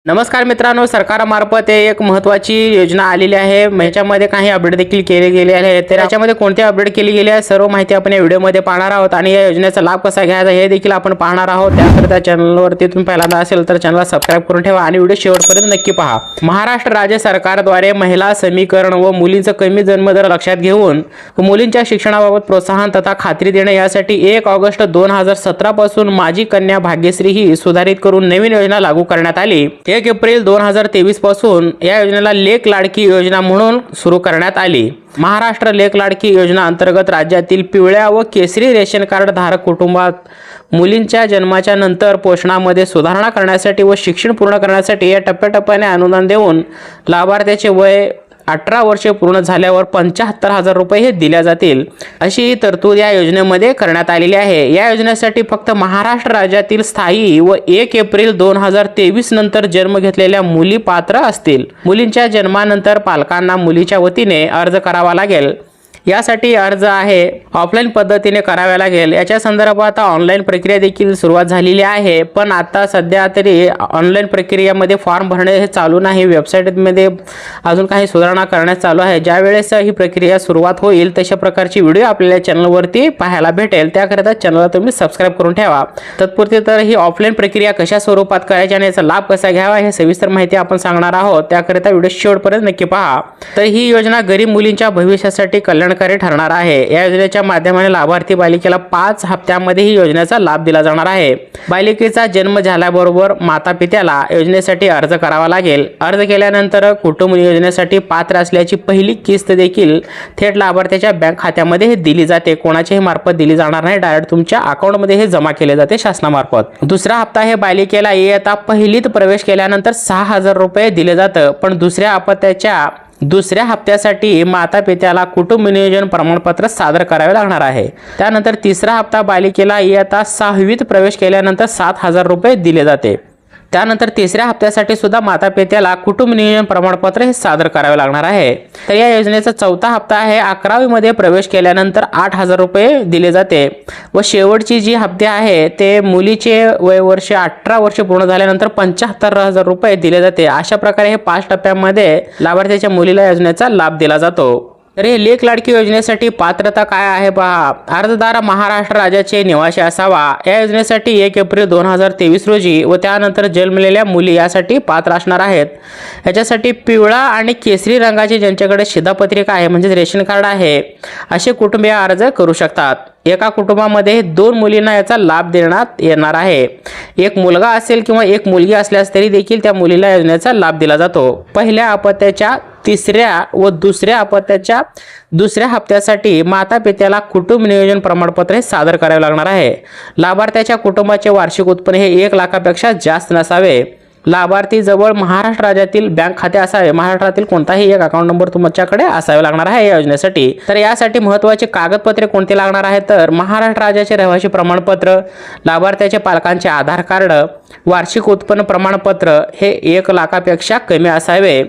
नमस्कार मित्रांनो, सरकारमार्फत एक महत्त्वाची योजना आलेली आहे। याच्यामध्ये काही अपडेट देखील केले गेले आहे। तर याच्यामध्ये कोणते अपडेट केले गेले आहे सर्व माहिती आपण या व्हिडिओमध्ये पाहणार आहोत आणि या योजनेचा लाभ कसा घ्यायचा हे देखील आपण पाहणार आहोत। त्याकरता चॅनलवरती तुम्ही पहिल्यांदा असेल तर चॅनलला सबस्क्राइब करून ठेवा आणि व्हिडिओ शेवटपर्यंत नक्की पहा। महाराष्ट्र राज्य सरकारद्वारे महिला समीकरण व मुलींचा कमी जन्मदर लक्षात घेऊन मुलींच्या शिक्षणाबाबत प्रोत्साहन तथा खात्री देणे यासाठी 1 ऑगस्ट 2017 पासून माझी कन्या भाग्यश्री ही सुधारित करून नवीन योजना लागू करण्यात आली। 1 एप्रिल 2023 पासून या योजनेला लेक लाडकी योजना म्हणून सुरू करण्यात आली। महाराष्ट्र लेक लाडकी योजना अंतर्गत राज्यातील पिवळ्या व केसरी रेशन कार्ड धारक कुटुंबात मुलींच्या जन्माच्या नंतर पोषणामध्ये सुधारणा करण्यासाठी व शिक्षण पूर्ण करण्यासाठी या टप्प्याटप्प्याने अनुदान देऊन लाभार्थ्याचे वय 18 वर्षे पूर्ण झाल्यावर 75,000 रुपये हे दिल्या जातील अशी तरतूद या योजनेमध्ये करण्यात आलेली आहे। या योजनेसाठी फक्त महाराष्ट्र राज्यातील स्थायी व 1 एप्रिल 2023 नंतर जन्म घेतलेल्या मुली पात्र असतील। मुलींच्या जन्मानंतर पालकांना मुलीच्या वतीने अर्ज करावा लागेल। यासाठी अर्ज आहे ऑफलाईन पद्धतीने करावा लागेल। याच्या संदर्भात ऑनलाईन प्रक्रिया देखील सुरुवात झालेली आहे, पण आता सध्या तरी ऑनलाईन प्रक्रियेमध्ये फॉर्म भरणे हे चालू नाही। वेबसाईटमध्ये अजून काही सुधारणा करण्यात चालू आहे। ज्या वेळेस ही प्रक्रिया सुरुवात होईल तशा प्रकारची व्हिडिओ आपल्या चॅनलवरती पाहायला भेटेल। त्याकरता चॅनलला तुम्ही सबस्क्राइब करून ठेवा। तत्पुरते तर ही ऑफलाईन प्रक्रिया कशा स्वरूपात करायची आणि याचा लाभ कसा घ्यावा हे सविस्तर माहिती आपण सांगणार आहोत। त्याकरता व्हिडिओ शेवटपर्यंत नक्की पहा। तर ही योजना गरीब मुलींच्या भविष्यासाठी कल्याणकारी ठरणार आहे। या योजनेच्या माध्यमाने लाभार्थी बालिकेला 5 हप्त्यांमध्ये ही योजनेचा लाभ दिला जाणार आहे। बालिकेचा जन्म झाल्याबरोबर माता पित्याला योजनेसाठी अर्ज करावा लागेल। अर्ज केल्यानंतर कुटुंब योजनेसाठी पात्र असल्याची पहिली किस्त देखील थेट लाभार्थ्याच्या बँक खात्यामध्ये दिली जाते। कोणाच्याही मार्फत दिली जाणार नाही, डायरेक्ट तुमच्या अकाउंटमध्ये हे जमा केले जाते शासनामार्फत। दुसरा हप्ता हे बालिकेला इयत्ता पहिलीत प्रवेश केल्यानंतर 6,000 रुपये दिले जातं, पण दुसऱ्या हप्त्यासाठी माता पित्याला कुटुंब नियोजन प्रमाणपत्र सादर करावे लागणार आहे। त्यानंतर तिसरा हप्ता बालिकेला इयत्ता 6वीत प्रवेश केल्यानंतर 7,000 रुपये दिले जाते। त्यानंतर तिसऱ्या हप्त्यासाठी सुद्धा माता पित्याला कुटुंब नियोजन प्रमाणपत्र हे सादर करावे लागणार आहे। तर या योजनेचा चौथा हप्ता आहे 11वी मध्ये प्रवेश केल्यानंतर 8,000 रुपये दिले जाते व शेवटची जी हप्ते आहे ते मुलीचे वय वर्ष 18 वर्ष पूर्ण झाल्यानंतर 75,000 रुपये दिले जाते। अशा प्रकारे हे 5 टप्प्यांमध्ये लाभार्थ्याच्या मुलीला योजनेचा लाभ दिला जातो। तर हे लेक लाडकी योजनेसाठी पात्रता काय आहे पहा। अर्जदार महाराष्ट्र राज्याचे निवासी असावा। या योजनेसाठी 1 एप्रिल 2023 रोजी व त्यानंतर जन्मलेल्या मुली यासाठी पात्र असणार आहेत। याच्यासाठी पिवळा आणि केसरी रंगाचे ज्यांच्याकडे शिधापत्रिका आहे म्हणजे रेशन कार्ड आहे असे कुटुंबीय अर्ज करू शकतात। एका कुटुंबामध्ये 2 मुलींना याचा लाभ देण्यात येणार आहे। एक मुलगा असेल किंवा एक मुलगी असल्यास तरी देखील त्या मुलीला योजनेचा लाभ दिला जातो। पहिल्या अपत्याच्या तिसऱ्या व दुसऱ्या अपत्याच्या दुसऱ्या हप्त्यासाठी माता पित्याला कुटुंब नियोजन प्रमाणपत्र हे सादर करावे लागणार आहे। लाभार्थ्याच्या कुटुंबाचे वार्षिक उत्पन्न हे 1 लाखापेक्षा जास्त नसावे। लाभार्थी जवळ महाराष्ट्र राज्यातील बँक खाते असावे। महाराष्ट्रातील कोणताही एक अकाउंट नंबर तुमच्याकडे असावे लागणार आहे या योजनेसाठी। तर यासाठी महत्त्वाचे कागदपत्रे कोणते लागणार आहेत तर महाराष्ट्र राज्याचे रहिवासी प्रमाणपत्र, लाभार्थ्याचे पालकांचे आधार कार्ड, वार्षिक उत्पन्न प्रमाणपत्र हे 1 लाखापेक्षा कमी असावे,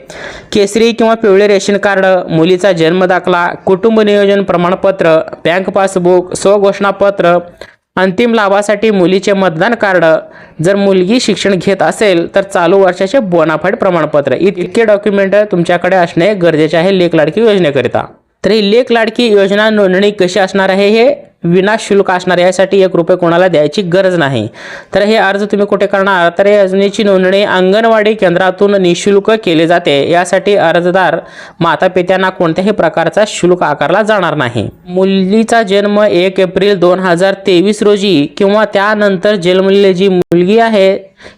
केसरी किंवा पिवळे रेशन कार्ड, मुलीचा जन्म दाखला, कुटुंब नियोजन प्रमाणपत्र, बँक पासबुक, स्वघोषणापत्र, अंतिम लाभासाठी मुलीचे मतदान कार्ड, जर मुलगी शिक्षण घेत असेल तर चालू वर्षाचे बोनाफाईड प्रमाणपत्र इतके डॉक्युमेंट तुमच्याकडे असणे गरजेचे आहे लेक लाडकी योजनेकरिता। तर ही लेक लाडकी योजना नोंदणी कशी असणार आहे हे विनाशुल्क असणार। यासाठी 1 रुपये कोणाला द्यायची गरज नाही। तर हे अर्ज तुम्ही कुठे करणार तर या योजनेची नोंदणी अंगणवाडी केंद्रातून निशुल्क केली जाते। यासाठी अर्जदार माता पित्यांना कोणत्याही प्रकारचा शुल्क आकारला जाणार नाही। मुलीचा जन्म 1 एप्रिल 2023 रोजी किंवा त्यानंतर जन्मलेली जी मुलगी आहे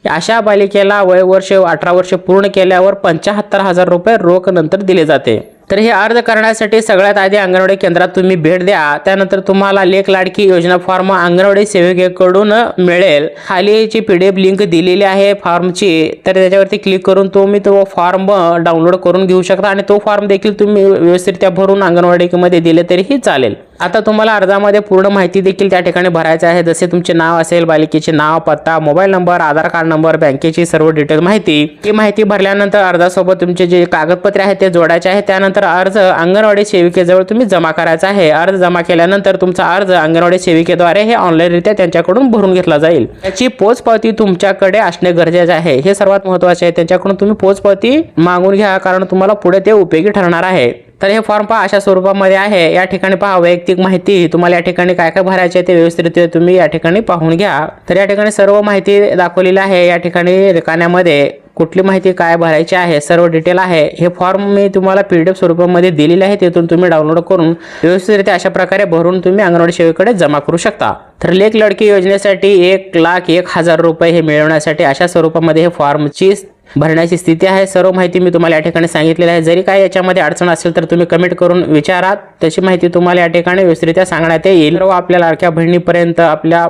अशा बालिकेला वय वर्ष 18 वर्ष पूर्ण केल्यावर 75,000 रुपये रोख नंतर दिले जाते। तर हे अर्ज करण्यासाठी सगळ्यात आधी अंगणवाडी केंद्रात तुम्ही भेट द्या। त्यानंतर तुम्हाला लेक लाडकी योजना फॉर्म अंगणवाडी सेविकेकडून मिळेल। खालीची PDF लिंक दिलेली आहे फॉर्मची, तर त्याच्यावरती क्लिक करून तुम्ही तो फॉर्म डाउनलोड करून घेऊ शकता आणि तो फॉर्म देखील तुम्ही व्यवस्थितरित्या भरून अंगणवाडीमध्ये दिले तरीही चालेल। आता तुम्हाला अर्जामध्ये पूर्ण माहिती देखील त्या ठिकाणी भरायचं आहे, जसे तुमचे नाव असेल, बालिकेचे नाव, पत्ता, मोबाईल नंबर, आधार कार्ड नंबर, बँकेची सर्व डिटेल माहिती. ही माहिती भरल्यानंतर अर्जासोबत तुमचे जे कागदपत्रे आहेत ते जोडायचे आहे. त्यानंतर अर्ज अंगणवाडी सेविकेजवळ तुम्ही जमा करायचा आहे. अर्ज जमा केल्यानंतर तुमचा अर्ज अंगणवाडी सेविकेद्वारे हे ऑनलाईनरित्या त्यांच्याकडून भरून घेतला जाईल. याची पोचपावती तुमच्याकडे असणे गरजेचे आहे, हे सर्वात महत्त्वाचे आहे. त्यांच्याकडून तुम्ही पोचपावती मागून घ्या, कारण तुम्हाला पुढे ते उपयोगी ठरणार आहे. तर हे फॉर्म पहा अशा स्वरूपामध्ये आहे. या ठिकाणी पहा वैयक्तिक माहिती, तुम्हाला या ठिकाणी काय काय भरायचे ते व्यवस्थित तुम्ही या ठिकाणी पाहून घ्या. तर या ठिकाणी सर्व माहिती दाखवलेली आहे. या ठिकाणी रिकाण्यामध्ये कुठली माहिती काय भरायची आहे सर्व डिटेल आहे. हे फॉर्म मी तुम्हाला PDF स्वरूपामध्ये दिलेले आहे, तेथून तुम्ही डाउनलोड करून व्यवस्थितरित्या अशा प्रकारे भरून तुम्ही अंगणवाडी सेवेकडे जमा करू शकता. तर लेक लडकी योजनेसाठी 1,01,000 रुपये हे मिळवण्यासाठी अशा स्वरूपामध्ये हे फॉर्मची भरण्याची स्थिती आहे. सर्व माहिती मी तुम्हाला या ठिकाणी सांगितलेली आहे. जरी काही याच्यामध्ये अडचण असेल तर तुम्ही कमेंट करून विचारा, त्याची माहिती तुम्हाला या ठिकाणी व्यवस्थितरित्या सांगण्यात येईल. सर्व आपल्या लाडक्या बहिणीपर्यंत, आपल्या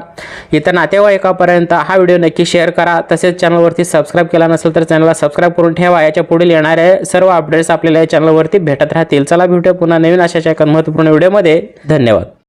इतर नातेवाईकापर्यंत हा व्हिडिओ नक्की शेअर करा. तसेच चॅनलवरती सबस्क्राईब केला नसेल तर चॅनलला सबस्क्राईब करून ठेवा. याच्या पुढील येणारे सर्व अपडेट्स आपल्याला या चॅनलवरती भेटत राहतील. चला भेटूया पुन्हा नवीन अशाच एका महत्त्वपूर्ण व्हिडिओमध्ये. धन्यवाद.